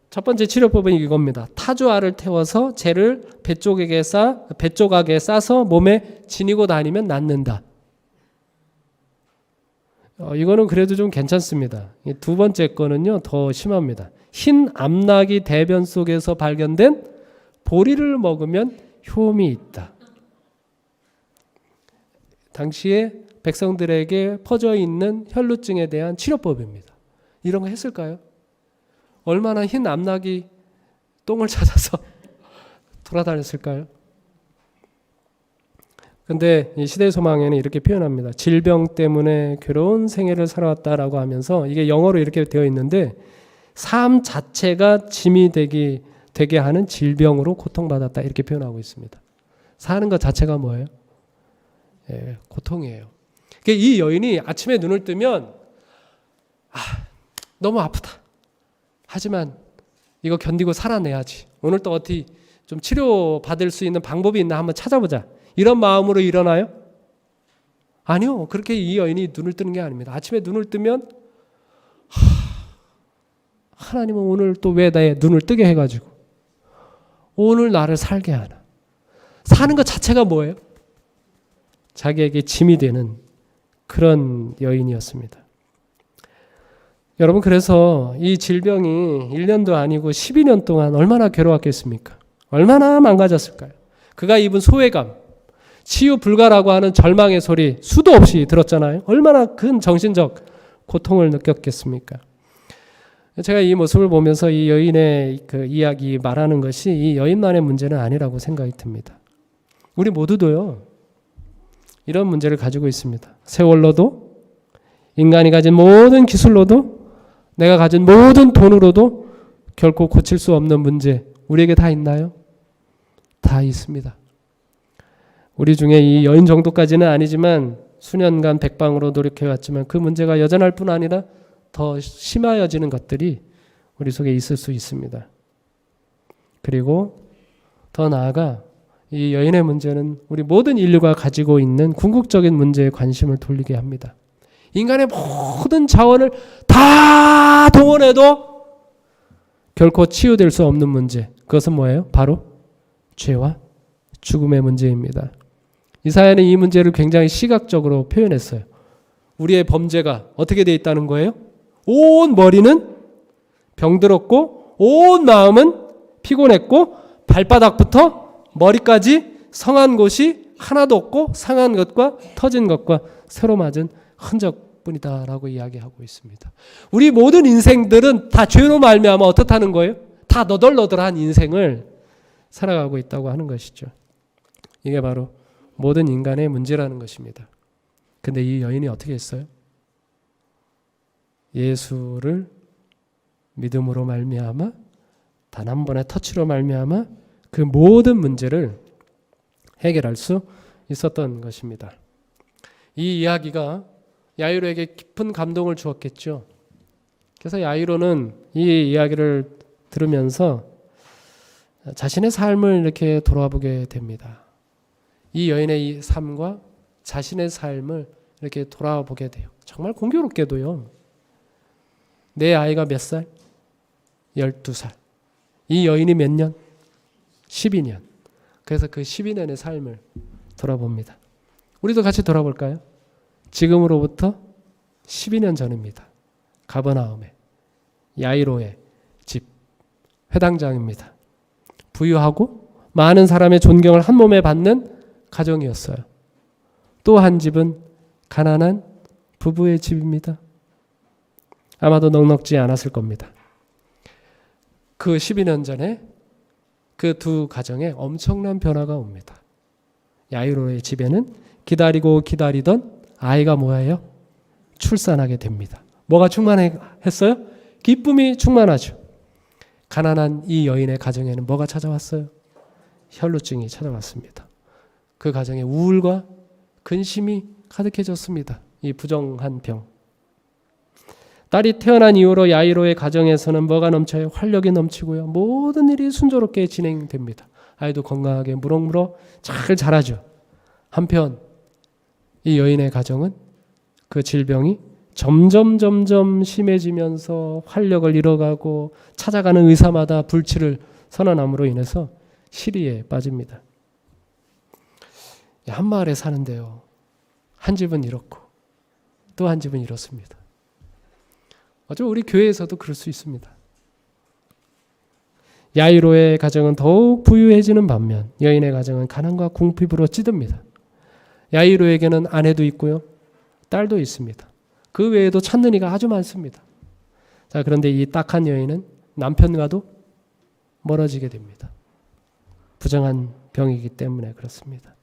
첫 번째 치료법은 이겁니다. 타조알을 태워서 쟤를 배 조각에 싸서 몸에 지니고 다니면 낫는다. 이거는 그래도 좀 괜찮습니다. 두 번째 거는요, 더 심합니다. 흰 암낙이 대변 속에서 발견된 보리를 먹으면 효험이 있다. 당시에 백성들에게 퍼져 있는 혈루증에 대한 치료법입니다. 이런 거 했을까요? 얼마나 흰 암낙이 똥을 찾아서 돌아다녔을까요? 근데 이 시대의 소망에는 이렇게 표현합니다. 질병 때문에 괴로운 생애를 살아왔다라고 하면서 이게 영어로 이렇게 되어 있는데 삶 자체가 짐이 되게 하는 질병으로 고통받았다 이렇게 표현하고 있습니다. 사는 것 자체가 뭐예요? 예, 고통이에요. 그러니까 이 여인이 아침에 눈을 뜨면 너무 아프다. 하지만 이거 견디고 살아내야지. 오늘 또 어떻게 좀 치료받을 수 있는 방법이 있나 한번 찾아보자. 이런 마음으로 일어나요? 아니요. 그렇게 이 여인이 눈을 뜨는 게 아닙니다. 아침에 눈을 뜨면 하나님은 오늘 또 왜 내 눈을 뜨게 해가지고 오늘 나를 살게 하나. 사는 것 자체가 뭐예요? 자기에게 짐이 되는 그런 여인이었습니다. 여러분 그래서 이 질병이 1년도 아니고 12년 동안 얼마나 괴로웠겠습니까? 얼마나 망가졌을까요? 그가 입은 소외감, 치유 불가라고 하는 절망의 소리 수도 없이 들었잖아요. 얼마나 큰 정신적 고통을 느꼈겠습니까? 제가 이 모습을 보면서 이 여인의 그 이야기 말하는 것이 이 여인만의 문제는 아니라고 생각이 듭니다. 우리 모두도요. 이런 문제를 가지고 있습니다. 세월로도 인간이 가진 모든 기술로도 내가 가진 모든 돈으로도 결코 고칠 수 없는 문제 우리에게 다 있나요? 다 있습니다. 우리 중에 이 여인 정도까지는 아니지만 수년간 백방으로 노력해왔지만 그 문제가 여전할 뿐 아니라 더 심화해지는 것들이 우리 속에 있을 수 있습니다. 그리고 더 나아가 이 여인의 문제는 우리 모든 인류가 가지고 있는 궁극적인 문제에 관심을 돌리게 합니다. 인간의 모든 자원을 다 동원해도 결코 치유될 수 없는 문제. 그것은 뭐예요? 바로 죄와 죽음의 문제입니다. 이사야는 이 문제를 굉장히 시각적으로 표현했어요. 우리의 범죄가 어떻게 되어 있다는 거예요? 온 머리는 병들었고 온 마음은 피곤했고 발바닥부터 머리까지 성한 곳이 하나도 없고 상한 것과 터진 것과 새로 맞은 흔적뿐이다라고 이야기하고 있습니다. 우리 모든 인생들은 다 죄로 말미암아 어떻다는 거예요? 다 너덜너덜한 인생을 살아가고 있다고 하는 것이죠. 이게 바로 모든 인간의 문제라는 것입니다. 근데 이 여인이 어떻게 했어요? 예수를 믿음으로 말미암아 단 한 번의 터치로 말미암아 그 모든 문제를 해결할 수 있었던 것입니다. 이 이야기가 야이로에게 깊은 감동을 주었겠죠. 그래서 야이로는 이 이야기를 들으면서 자신의 삶을 이렇게 돌아보게 됩니다. 이 여인의 이 삶과 자신의 삶을 이렇게 돌아보게 돼요. 정말 공교롭게도요. 내 아이가 몇 살? 12살. 이 여인이 몇 년? 12년. 그래서 그 12년의 삶을 돌아봅니다. 우리도 같이 돌아볼까요? 지금으로부터 12년 전입니다. 가버나움에 야이로의 집 회당장입니다. 부유하고 많은 사람의 존경을 한 몸에 받는 가정이었어요. 또 한 집은 가난한 부부의 집입니다. 아마도 넉넉지 않았을 겁니다. 그 12년 전에 그 두 가정에 엄청난 변화가 옵니다. 야이로의 집에는 기다리고 기다리던 아이가 뭐예요? 출산하게 됩니다. 뭐가 충만했어요? 기쁨이 충만하죠. 가난한 이 여인의 가정에는 뭐가 찾아왔어요? 혈루증이 찾아왔습니다. 그 가정에 우울과 근심이 가득해졌습니다. 이 부정한 병. 딸이 태어난 이후로 야이로의 가정에서는 뭐가 넘쳐요? 활력이 넘치고요. 모든 일이 순조롭게 진행됩니다. 아이도 건강하게 무럭무럭 잘 자라죠. 한편 이 여인의 가정은 그 질병이 점점 심해지면서 활력을 잃어가고 찾아가는 의사마다 불치를 선언함으로 인해서 시리에 빠집니다. 한 마을에 사는데요. 한 집은 이렇고 또 한 집은 이렇습니다. 어쩌면 우리 교회에서도 그럴 수 있습니다. 야이로의 가정은 더욱 부유해지는 반면 여인의 가정은 가난과 궁핍으로 찌듭니다. 야이로에게는 아내도 있고요. 딸도 있습니다. 그 외에도 찾는 이가 아주 많습니다. 자, 그런데 이 딱한 여인은 남편과도 멀어지게 됩니다. 부정한 병이기 때문에 그렇습니다.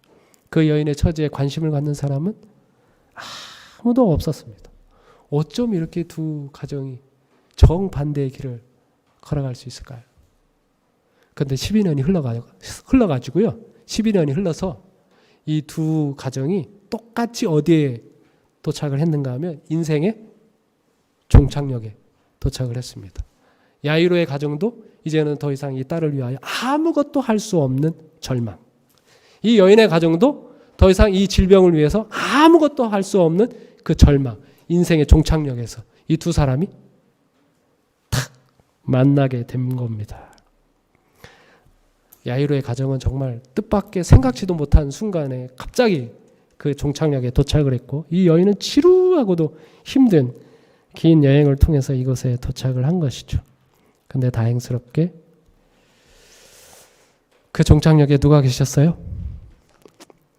그 여인의 처지에 관심을 갖는 사람은 아무도 없었습니다. 어쩜 이렇게 두 가정이 정반대의 길을 걸어갈 수 있을까요? 그런데 12년이 흘러가지고요. 12년이 흘러서 이 두 가정이 똑같이 어디에 도착을 했는가 하면 인생의 종착역에 도착을 했습니다. 야이로의 가정도 이제는 더 이상 이 딸을 위하여 아무것도 할 수 없는 절망. 이 여인의 가정도 더 이상 이 질병을 위해서 아무것도 할 수 없는 그 절망. 인생의 종착역에서 이 두 사람이 탁 만나게 된 겁니다. 야이로의 가정은 정말 뜻밖의 생각지도 못한 순간에 갑자기 그 종착역에 도착을 했고 이 여인은 지루하고도 힘든 긴 여행을 통해서 이곳에 도착을 한 것이죠. 그런데 다행스럽게 그 종착역에 누가 계셨어요?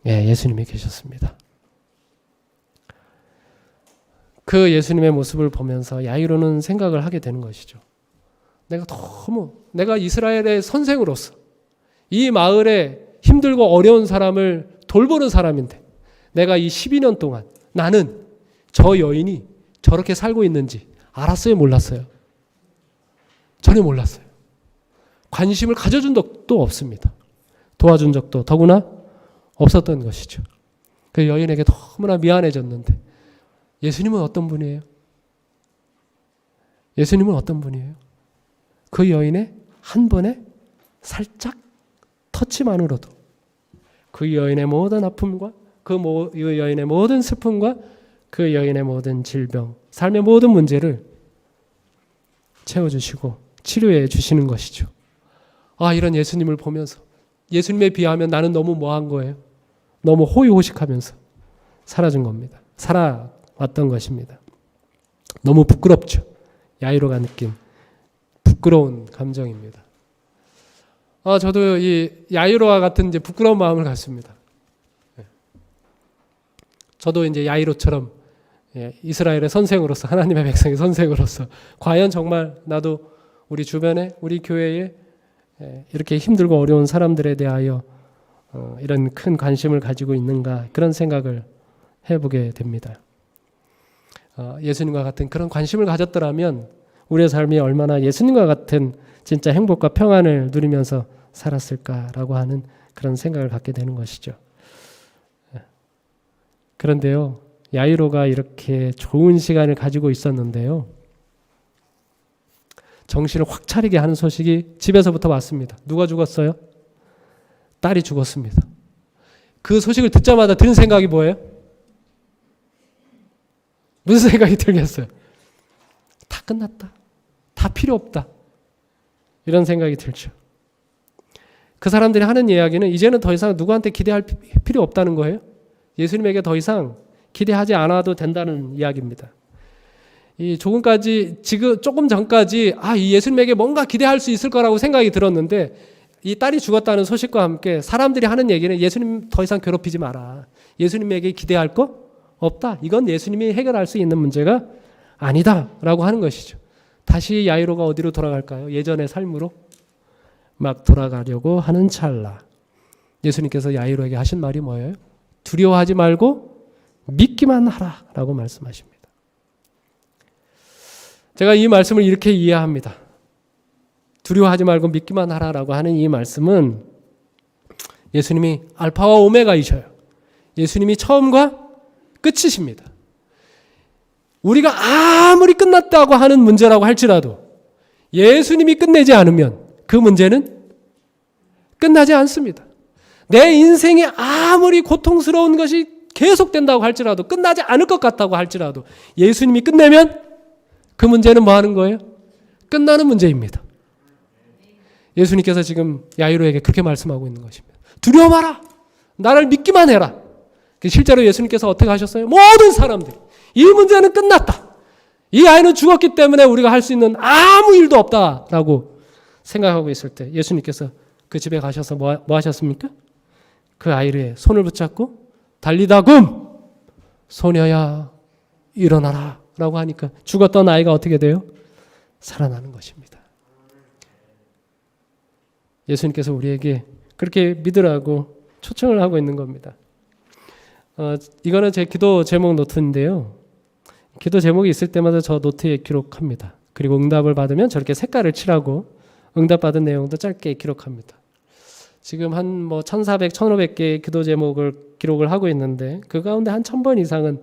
예수님이 계셨습니다. 그 예수님의 모습을 보면서 야이로는 생각을 하게 되는 것이죠. 내가 이스라엘의 선생으로서 이 마을에 힘들고 어려운 사람을 돌보는 사람인데 내가 이 12년 동안 나는 저 여인이 저렇게 살고 있는지 알았어요? 몰랐어요? 전혀 몰랐어요. 관심을 가져준 적도 없습니다. 도와준 적도 더구나 없었던 것이죠. 그 여인에게 너무나 미안해졌는데 예수님은 어떤 분이에요? 예수님은 어떤 분이에요? 그 여인의 한 번의 살짝 터치만으로도 그 여인의 모든 아픔과 그 여인의 모든 슬픔과 그 여인의 모든 질병, 삶의 모든 문제를 채워주시고 치료해 주시는 것이죠. 이런 예수님을 보면서 예수님에 비하면 나는 너무 뭐한 거예요? 너무 호의호식하면서 살아준 겁니다. 살아왔던 것입니다. 너무 부끄럽죠. 야이로가 느낀 부끄러운 감정입니다. 저도 이 야이로와 같은 이제 부끄러운 마음을 갖습니다. 저도 이제 야이로처럼 이스라엘의 선생으로서 하나님의 백성의 선생으로서 과연 정말 나도 우리 주변에 우리 교회에 이렇게 힘들고 어려운 사람들에 대하여 이런 큰 관심을 가지고 있는가 그런 생각을 해보게 됩니다. 예수님과 같은 그런 관심을 가졌더라면 우리의 삶이 얼마나 예수님과 같은 진짜 행복과 평안을 누리면서 살았을까라고 하는 그런 생각을 갖게 되는 것이죠. 그런데요, 야이로가 이렇게 좋은 시간을 가지고 있었는데요, 정신을 확 차리게 하는 소식이 집에서부터 왔습니다. 누가 죽었어요? 딸이 죽었습니다. 그 소식을 듣자마자 드는 생각이 뭐예요? 무슨 생각이 들겠어요? 다 끝났다. 다 필요 없다. 이런 생각이 들죠. 그 사람들이 하는 이야기는 이제는 더 이상 누구한테 기대할 필요 없다는 거예요. 예수님에게 더 이상 기대하지 않아도 된다는 이야기입니다. 조금 전까지 이 예수님에게 뭔가 기대할 수 있을 거라고 생각이 들었는데, 이 딸이 죽었다는 소식과 함께 사람들이 하는 얘기는 예수님 더 이상 괴롭히지 마라. 예수님에게 기대할 거 없다. 이건 예수님이 해결할 수 있는 문제가 아니다. 라고 하는 것이죠. 다시 야이로가 어디로 돌아갈까요? 예전의 삶으로 막 돌아가려고 하는 찰나, 예수님께서 야이로에게 하신 말이 뭐예요? 두려워하지 말고 믿기만 하라 라고 말씀하십니다. 제가 이 말씀을 이렇게 이해합니다. 두려워하지 말고 믿기만 하라라고 하는 이 말씀은 예수님이 알파와 오메가이셔요. 예수님이 처음과 끝이십니다. 우리가 아무리 끝났다고 하는 문제라고 할지라도 예수님이 끝내지 않으면 그 문제는 끝나지 않습니다. 내 인생에 아무리 고통스러운 것이 계속된다고 할지라도, 끝나지 않을 것 같다고 할지라도 예수님이 끝내면 그 문제는 뭐 하는 거예요? 끝나는 문제입니다. 예수님께서 지금 야이로에게 그렇게 말씀하고 있는 것입니다. 두려워 마라. 나를 믿기만 해라. 실제로 예수님께서 어떻게 하셨어요? 모든 사람들이 이 문제는 끝났다. 이 아이는 죽었기 때문에 우리가 할 수 있는 아무 일도 없다라고 생각하고 있을 때 예수님께서 그 집에 가셔서 뭐 하셨습니까? 그 아이의 손을 붙잡고 달리다금 소녀야 일어나라 라고 하니까 죽었던 아이가 어떻게 돼요? 살아나는 것입니다. 예수님께서 우리에게 그렇게 믿으라고 초청을 하고 있는 겁니다. 이거는 제 기도 제목 노트인데요. 기도 제목이 있을 때마다 저 노트에 기록합니다. 그리고 응답을 받으면 저렇게 색깔을 칠하고 응답받은 내용도 짧게 기록합니다. 지금 한 1,400, 1,500개의 기도 제목을 기록을 하고 있는데 그 가운데 한 1,000번 이상은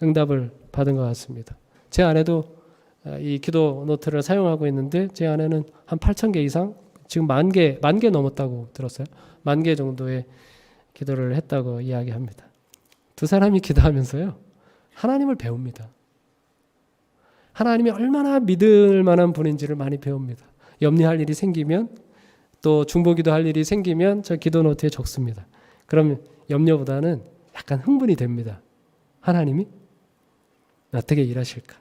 응답을 받은 것 같습니다. 제 아내도 이 기도 노트를 사용하고 있는데 제 아내는 한 8,000개 이상, 지금 10,000개 넘었다고 들었어요. 10,000개 정도의 기도를 했다고 이야기합니다. 두 사람이 기도하면서요, 하나님을 배웁니다. 하나님이 얼마나 믿을 만한 분인지를 많이 배웁니다. 염려할 일이 생기면, 또 중보기도 할 일이 생기면 저 기도 노트에 적습니다. 그러면 염려보다는 약간 흥분이 됩니다. 하나님이 어떻게 일하실까?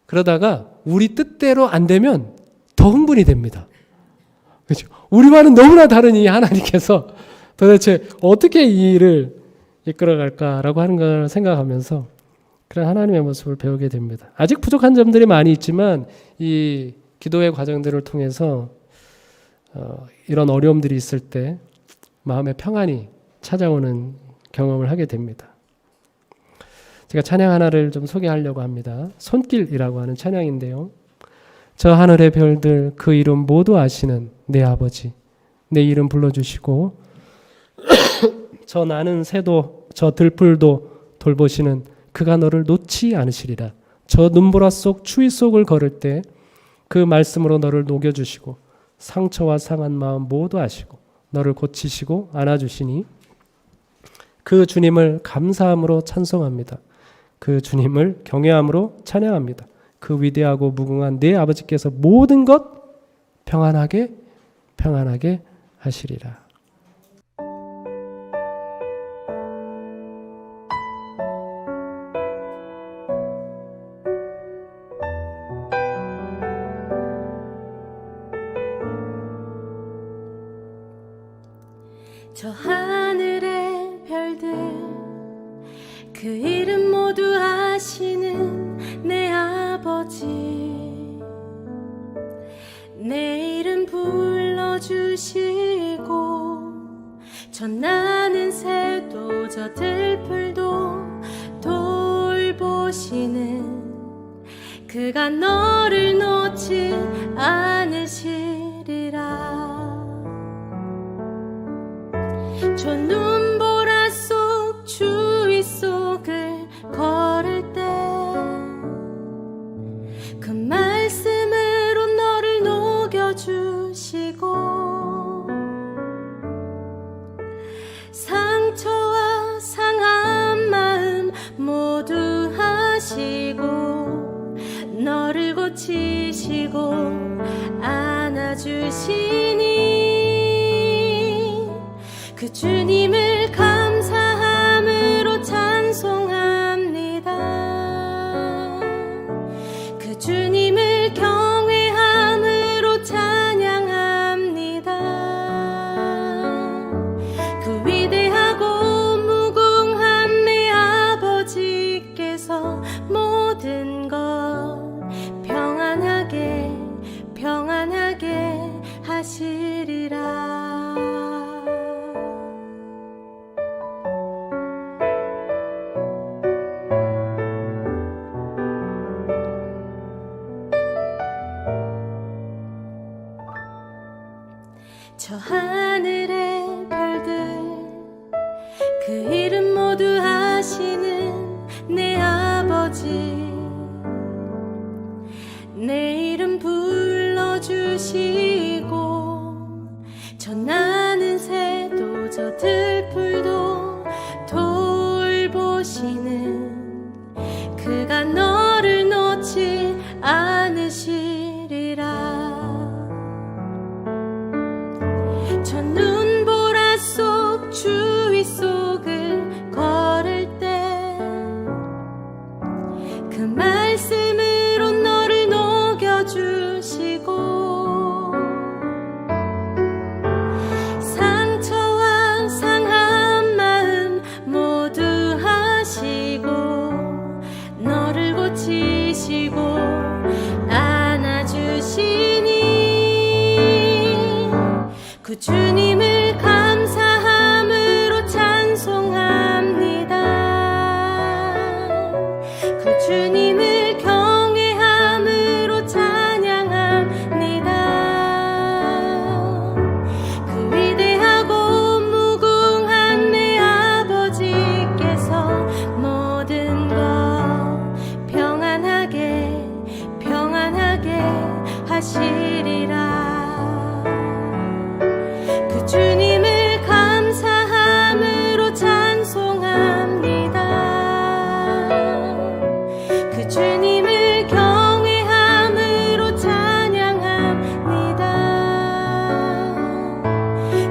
그러다가 우리 뜻대로 안 되면 더 흥분이 됩니다. 그렇죠? 우리와는 너무나 다른 이 하나님께서 도대체 어떻게 이 일을 이끌어갈까라고 하는 걸 생각하면서 그런 하나님의 모습을 배우게 됩니다. 아직 부족한 점들이 많이 있지만 이 기도의 과정들을 통해서 이런 어려움들이 있을 때 마음의 평안이 찾아오는 경험을 하게 됩니다. 제가 찬양 하나를 좀 소개하려고 합니다. 손길이라고 하는 찬양인데요. 저 하늘의 별들 그 이름 모두 아시는 내 아버지, 내 이름 불러주시고 저 나는 새도 저 들풀도 돌보시는 그가 너를 놓지 않으시리라. 저 눈보라 속 추위 속을 걸을 때 그 말씀으로 너를 녹여주시고 상처와 상한 마음 모두 아시고 너를 고치시고 안아주시니 그 주님을 감사함으로 찬송합니다. 그 주님을 경외함으로 찬양합니다. 그 위대하고 무궁한 내 아버지께서 모든 것 평안하게 하시리라. 저 하늘의 별들 그 이름 모두 아시는 내 아버지, 내 이름 불러주시고 저 나는 새도 저 들풀도 돌보시는 그가 너를 놓지 않으시리라. 저 눈보라 속 추위 속 그 지키시고 안아주시니 그 주님을 감사함으로 찬송합니다. 그 주님을 경외함으로 찬양합니다. 그 위대하고 무궁한 내 아버지께서 모든 것 평안하게 하시리라. 저 하늘의 별들 그 이름 모두 아시는 내 아버지 내 이름 불러주시고 저 나는 새도 저 들풀도 돌보시는 그가 너를 놓지 않으시리라. 저 눈보라 속 추위 속을 걸을 때 그 말씀으로 너를 녹여주시고 상처와 상한 마음 모두 하시고 너를 고치시고 안아주시니 그 주님을 감사함으로 찬송합니다. 그 주님을 경외함으로 찬양합니다. 그 위대하고 무궁한 내 아버지께서 모든 것 평안하게 하시리라. 그 주님을 감사함으로 찬송합니다. 그 주님을 경외함으로 찬양합니다.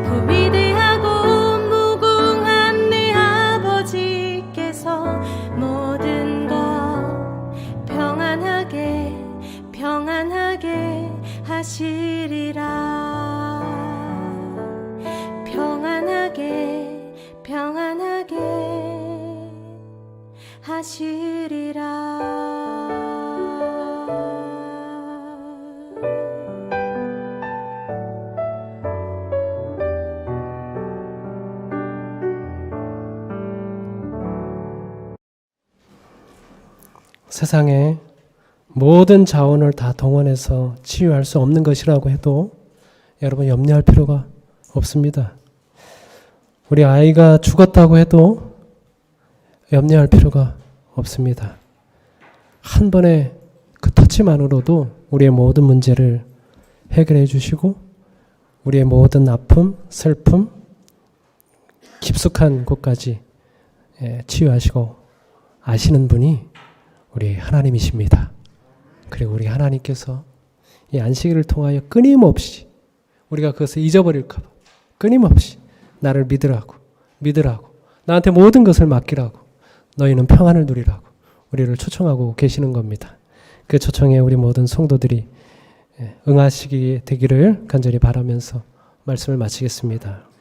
그 위대하고 무궁한 내 아버지께서 모든 것 평안하게 하시리라. 평안하게 하시리라. 세상에 모든 자원을 다 동원해서 치유할 수 없는 것이라고 해도 여러분 염려할 필요가 없습니다. 우리 아이가 죽었다고 해도 염려할 필요가 없습니다. 한 번의 그 터치만으로도 우리의 모든 문제를 해결해 주시고 우리의 모든 아픔, 슬픔, 깊숙한 곳까지 치유하시고 아시는 분이 우리 하나님이십니다. 그리고 우리 하나님께서 이 안식일을 통하여 끊임없이 우리가 그것을 잊어버릴까 봐 끊임없이 나를 믿으라고 나한테 모든 것을 맡기라고 너희는 평안을 누리라고 우리를 초청하고 계시는 겁니다. 그 초청에 우리 모든 성도들이 응하시게 되기를 간절히 바라면서 말씀을 마치겠습니다.